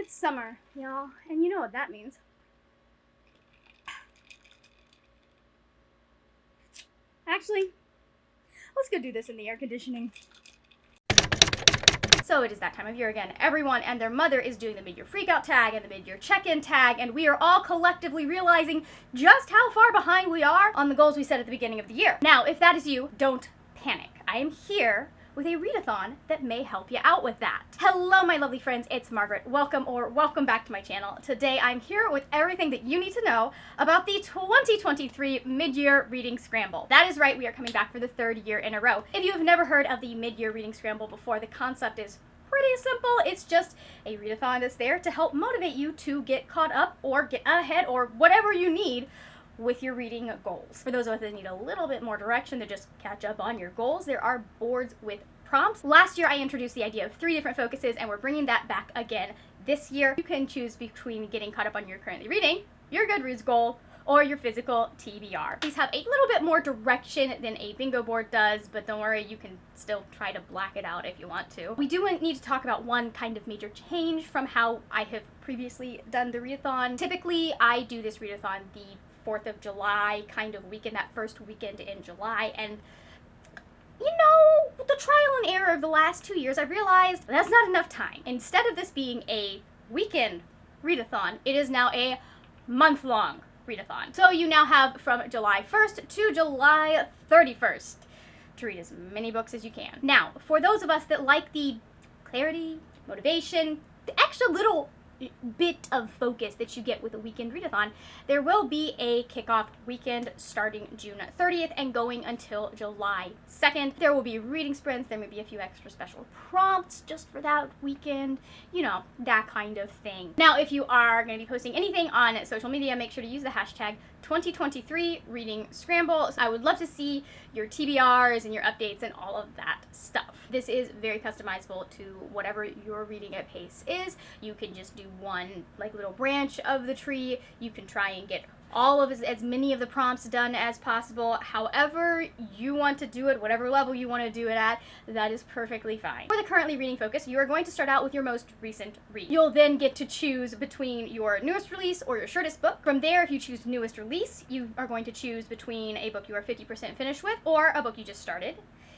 It's summer, y'all, and you know what that means. Actually, let's go do this in the air conditioning. So it is that time of year again. Everyone and their mother is doing the mid-year freakout tag and the mid-year check-in tag, and we are all collectively realizing just how far behind we are on the goals we set at the beginning of the year. Now, if that is you, don't panic. I am here with a readathon that may help you out with that. Hello, my lovely friends, it's Margaret. Welcome back to my channel. Today I'm here with everything that you need to know about the 2023 Mid-Year Reading Scramble. That is right, we are coming back for the third year in a row. If you have never heard of the Mid-Year Reading Scramble before, the concept is pretty simple. It's just a readathon that's there to help motivate you to get caught up or get ahead or whatever you need with your reading goals. For those of us that need a little bit more direction to just catch up on your goals, there are boards with prompts. Last year I introduced the idea of 3 different focuses, and we're bringing that back again this year. You can choose between getting caught up on your currently reading, your Goodreads goal, or your physical TBR. These have a little bit more direction than a bingo board does, but don't worry, you can still try to black it out if you want to. We do need to talk about one kind of major change from how I have previously done the readathon. Typically, I do this readathon the 4th of July kind of weekend, that first weekend in July, and you know, with the trial and error of the last 2 years, I realized that's not enough time. Instead of this being a weekend readathon, it is now a month-long readathon. So you now have from July 1st to July 31st to read as many books as you can. Now, for those of us that like the clarity, motivation, the extra little bit of focus that you get with a weekend readathon, there will be a kickoff weekend starting June 30th and going until July 2nd. There will be reading sprints, there may be a few extra special prompts just for that weekend, you know, that kind of thing. Now, if you are going to be posting anything on social media, make sure to use the hashtag 2023 Reading Scramble. So I would love to see your TBRs and your updates and all of that stuff. This is very customizable to whatever your reading at pace is. You can just do one like little branch of the tree. You can try and get all of as many of the prompts done as possible. However you want to do it, whatever level you want to do it at, that is perfectly fine. For the currently reading focus, you are going to start out with your most recent read. You'll then get to choose between your newest release or your shortest book. From there, if you choose newest release, you are going to choose between a book you are 50% finished with or a book you just started.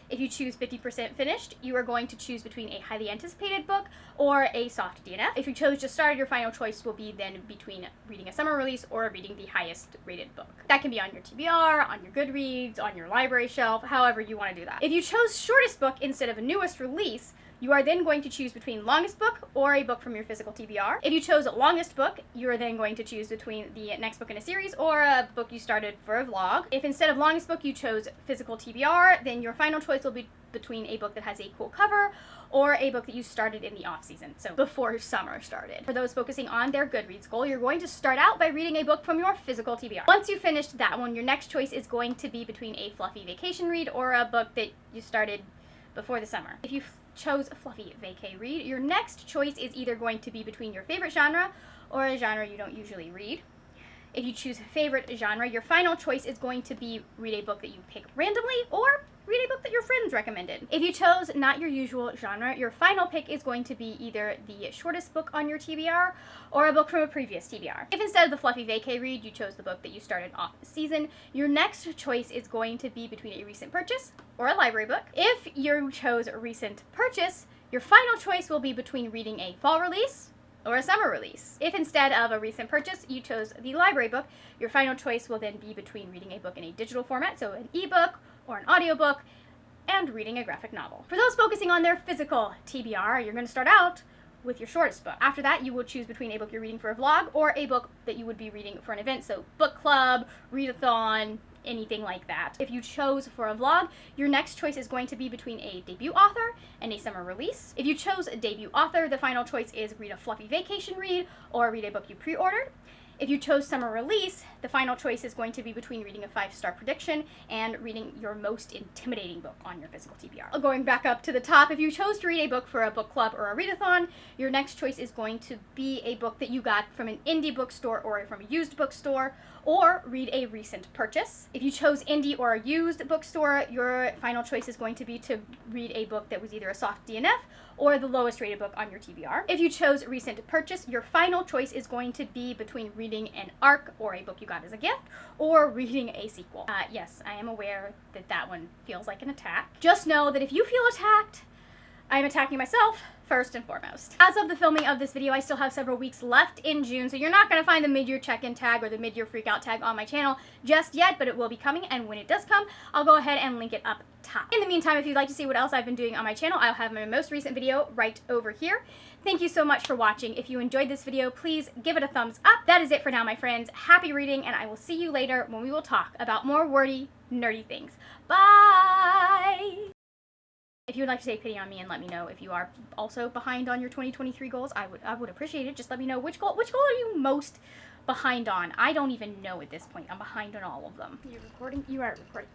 If you choose 50% finished, you are going to choose between a highly anticipated book or a soft DNF. If you chose just started, your final choice will be then between reading a summer release or reading the highest rated book. That can be on your TBR, on your Goodreads, on your library shelf, however you want to do that. If you chose shortest book instead of a newest release, you are then going to choose between longest book or a book from your physical TBR. If you chose longest book, you are then going to choose between the next book in a series or a book you started for a vlog. If instead of longest book you chose physical TBR, then your final choice will be between a book that has a cool cover or a book that you started in the off season, so before summer started. For those focusing on their Goodreads goal, you're going to start out by reading a book from your physical TBR. Once you finished that one, your next choice is going to be between a fluffy vacation read or a book that you started before the summer. If you chose a fluffy vacay read, your next choice is either going to be between your favorite genre or a genre you don't usually read. If you choose favorite genre, your final choice is going to be read a book that you pick randomly or read a book that your friends recommended. If you chose not your usual genre, your final pick is going to be either the shortest book on your TBR or a book from a previous TBR. If instead of the fluffy vacay read, you chose the book that you started off the season, your next choice is going to be between a recent purchase or a library book. If you chose a recent purchase, your final choice will be between reading a fall release or a summer release. If instead of a recent purchase, you chose the library book, your final choice will then be between reading a book in a digital format, so an ebook or an audiobook, and reading a graphic novel. For those focusing on their physical TBR, you're going to start out with your shortest book. After that, you will choose between a book you're reading for a vlog or a book that you would be reading for an event, so book club, readathon, anything like that. If you chose for a vlog, your next choice is going to be between a debut author and a summer release. If you chose a debut author, the final choice is read a fluffy vacation read or read a book you pre-ordered. If you chose summer release, the final choice is going to be between reading a 5-star prediction and reading your most intimidating book on your physical TBR. Going back up to the top, if you chose to read a book for a book club or a readathon, your next choice is going to be a book that you got from an indie bookstore or from a used bookstore, or read a recent purchase. If you chose indie or a used bookstore, your final choice is going to be to read a book that was either a soft DNF or the lowest rated book on your TBR. If you chose recent purchase, your final choice is going to be between reading an ARC or a book you got as a gift, or reading a sequel. Yes, I am aware that that one feels like an attack. Just know that if you feel attacked, I am attacking myself first and foremost. As of the filming of this video, I still have several weeks left in June, so you're not going to find the mid-year check-in tag or the mid-year freakout tag on my channel just yet, but it will be coming, and when it does come, I'll go ahead and link it up top. In the meantime, if you'd like to see what else I've been doing on my channel, I'll have my most recent video right over here. Thank you so much for watching. If you enjoyed this video, please give it a thumbs up. That is it for now, my friends. Happy reading, and I will see you later when we will talk about more wordy, nerdy things. Bye! If you would like to take pity on me and let me know if you are also behind on your 2023 goals, I would appreciate it. Just let me know which goal are you most behind on. I don't even know at this point. I'm behind on all of them. You're recording? You are recording.